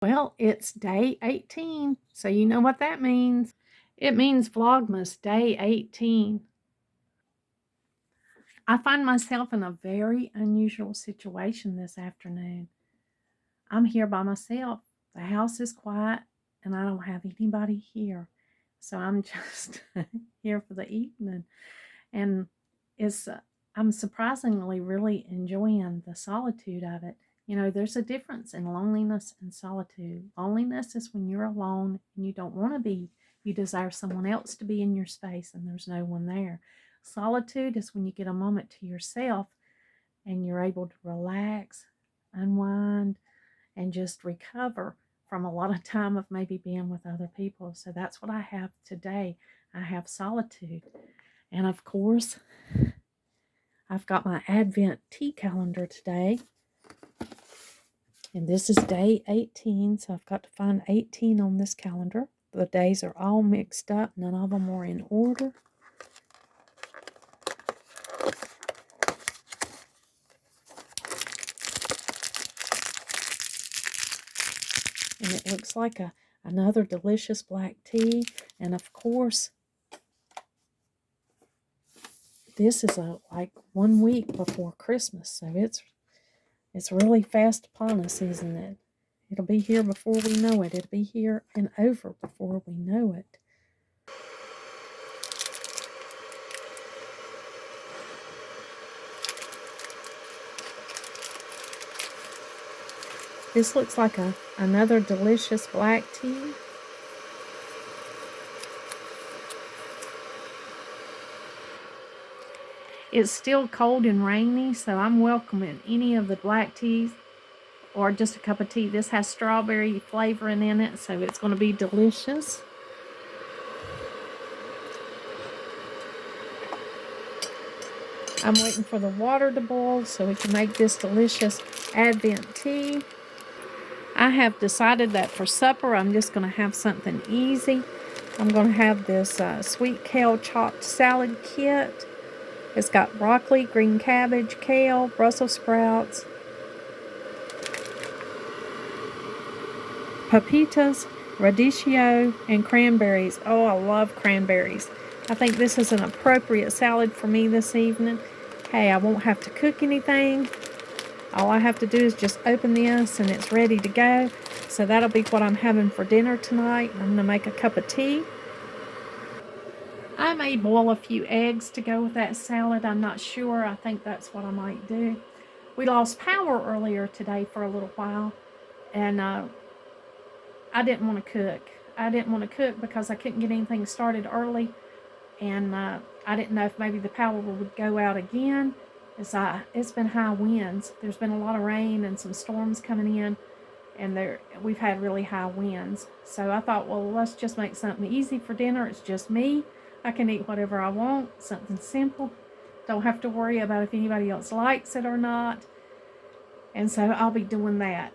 Well, it's day 18, so you know what that means. It means Vlogmas day 18. I find myself in a very unusual situation this afternoon. I'm here by myself. The house is quiet and I don't have anybody here. So I'm just here for the evening. And it's I'm surprisingly really enjoying the solitude of it. You know, there's a difference in loneliness and solitude. Loneliness is when you're alone and you don't want to be. You desire someone else to be in your space and there's no one there. Solitude is when you get a moment to yourself and you're able to relax, unwind, and just recover from a lot of time of maybe being with other people. So that's what I have today. I have solitude. And of course, I've got my Advent tea calendar today. And this is day 18, so I've got to find 18 on this calendar. The days are all mixed up. None of them are in order. And it looks like another delicious black tea. And of course, this is like 1 week before Christmas, so it's really fast upon us, isn't it? It'll be here before we know it. It'll be here and over before we know it. This looks like another delicious black tea. It's still cold and rainy, so I'm welcoming any of the black teas or just a cup of tea. This has strawberry flavoring in it, so it's going to be delicious. I'm waiting for the water to boil so we can make this delicious Advent tea. I have decided that for supper, I'm just going to have something easy. I'm going to have this sweet kale chopped salad kit. It's got broccoli, green cabbage, kale, Brussels sprouts, pepitas, radicchio, and cranberries. Oh, I love cranberries. I think this is an appropriate salad for me this evening. Hey, I won't have to cook anything. All I have to do is just open this and it's ready to go. So that'll be what I'm having for dinner tonight. I'm going to make a cup of tea. I may boil a few eggs to go with that salad. I'm not sure. I think that's what I might do. We lost power earlier today for a little while, and I didn't want to cook. I didn't want to cook because I couldn't get anything started early, and I didn't know if maybe the power would go out again. It's been high winds. There's been a lot of rain and some storms coming in, and we've had really high winds. So I thought, well, let's just make something easy for dinner. It's just me. I can eat whatever I want, something simple. Don't have to worry about if anybody else likes it or not. And so I'll be doing that.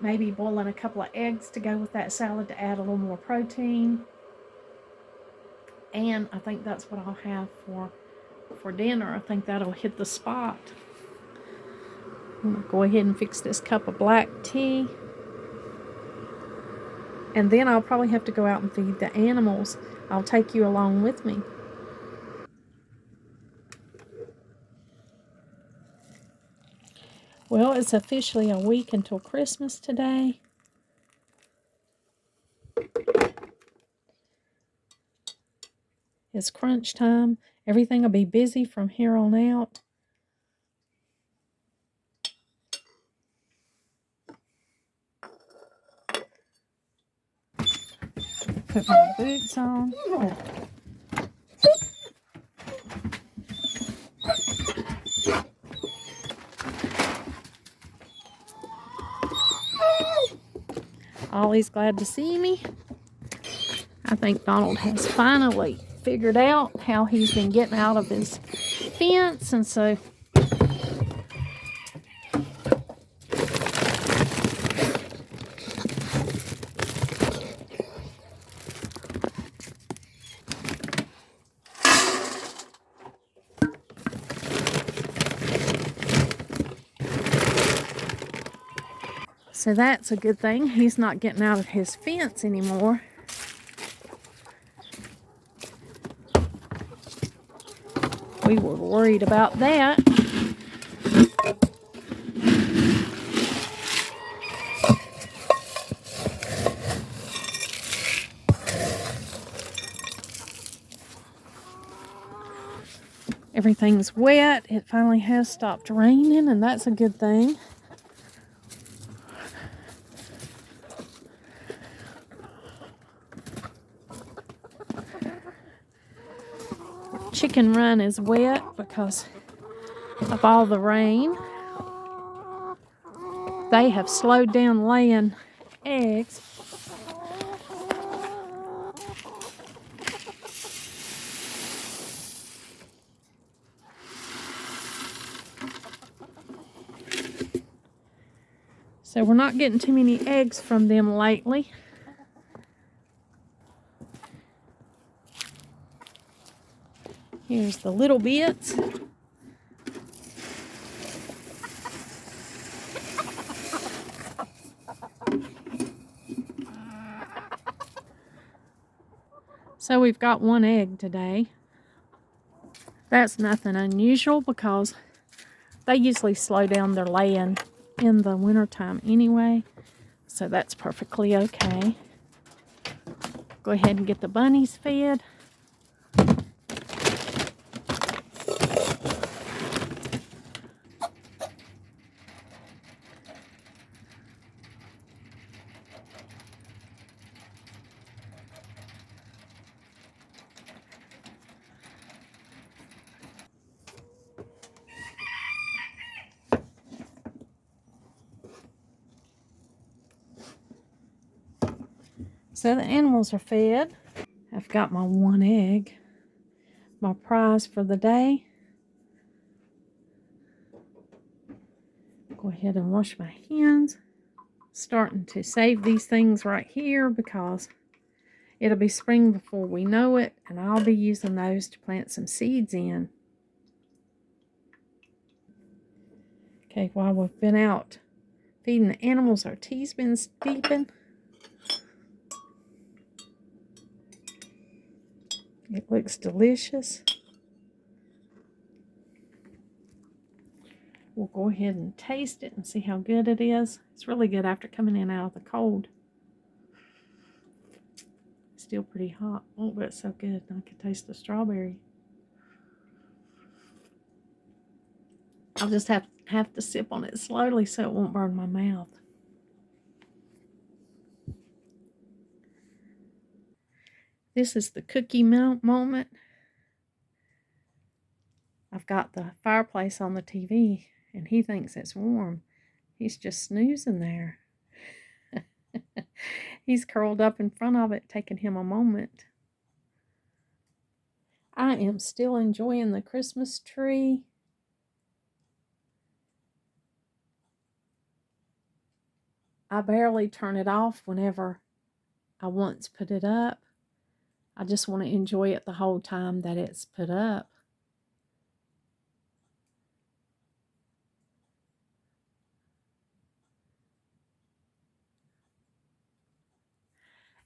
Maybe boiling a couple of eggs to go with that salad to add a little more protein. And I think that's what I'll have for dinner. I think that'll hit the spot. I'm going to go ahead and fix this cup of black tea. And then I'll probably have to go out and feed the animals. I'll take you along with me. Well, it's officially a week until Christmas today. It's crunch time. Everything will be busy from here on out. Put my boots on. Ollie's glad to see me. I think Donald has finally figured out how he's been getting out of his fence, and so So that's a good thing. He's not getting out of his fence anymore. We were worried about that. Everything's wet. It finally has stopped raining, and that's a good thing. Chicken run is wet because of all the rain. They have slowed down laying eggs. So we're not getting too many eggs from them lately. Here's the little bits. So we've got one egg today. That's nothing unusual because they usually slow down their laying in the wintertime anyway. So that's perfectly okay. Go ahead and get the bunnies fed. So the animals are fed. I've got my one egg, my prize for the day. Go ahead and wash my hands. Starting to save these things right here because it'll be spring before we know it, and I'll be using those to plant some seeds in. Okay, while we've been out feeding the animals, our tea's been steeping. It looks delicious. We'll go ahead and taste it and see how good it is. It's really good after coming in out of the cold. Still pretty hot. Oh, but it's so good. I can taste the strawberry. I'll just have to sip on it slowly so it won't burn my mouth. This is the cookie moment. I've got the fireplace on the TV, and he thinks it's warm. He's just snoozing there. He's curled up in front of it, taking him a moment. I am still enjoying the Christmas tree. I barely turn it off whenever I once put it up. I just want to enjoy it the whole time that it's put up.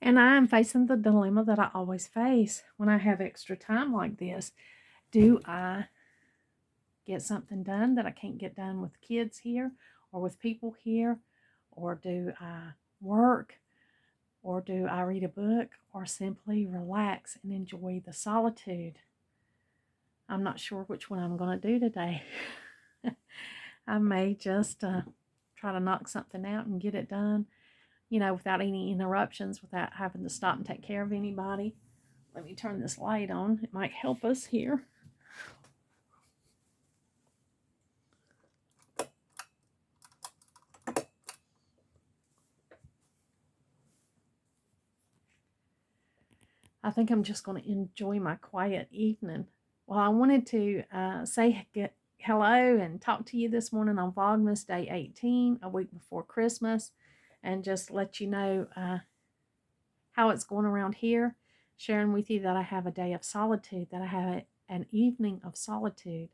And I am facing the dilemma that I always face when I have extra time like this. Do I get something done that I can't get done with kids here or with people here? Or do I work? Or do I read a book or simply relax and enjoy the solitude? I'm not sure which one I'm going to do today. I may just try to knock something out and get it done, you know, without any interruptions, without having to stop and take care of anybody. Let me turn this light on. It might help us here. I think I'm just going to enjoy my quiet evening. Well, I wanted to say hello and talk to you this morning on Vlogmas Day 18, a week before Christmas, and just let you know how it's going around here, sharing with you that I have a day of solitude, that I have an evening of solitude,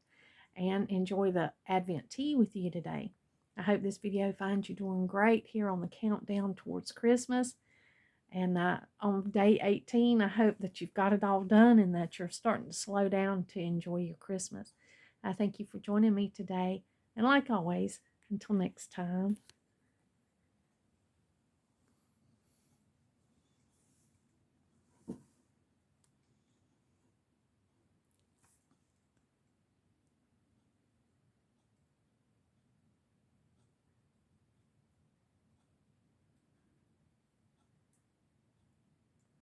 and enjoy the Advent tea with you today. I hope this video finds you doing great here on the countdown towards Christmas. And on day 18, I hope that you've got it all done and that you're starting to slow down to enjoy your Christmas. I thank you for joining me today. And like always, until next time.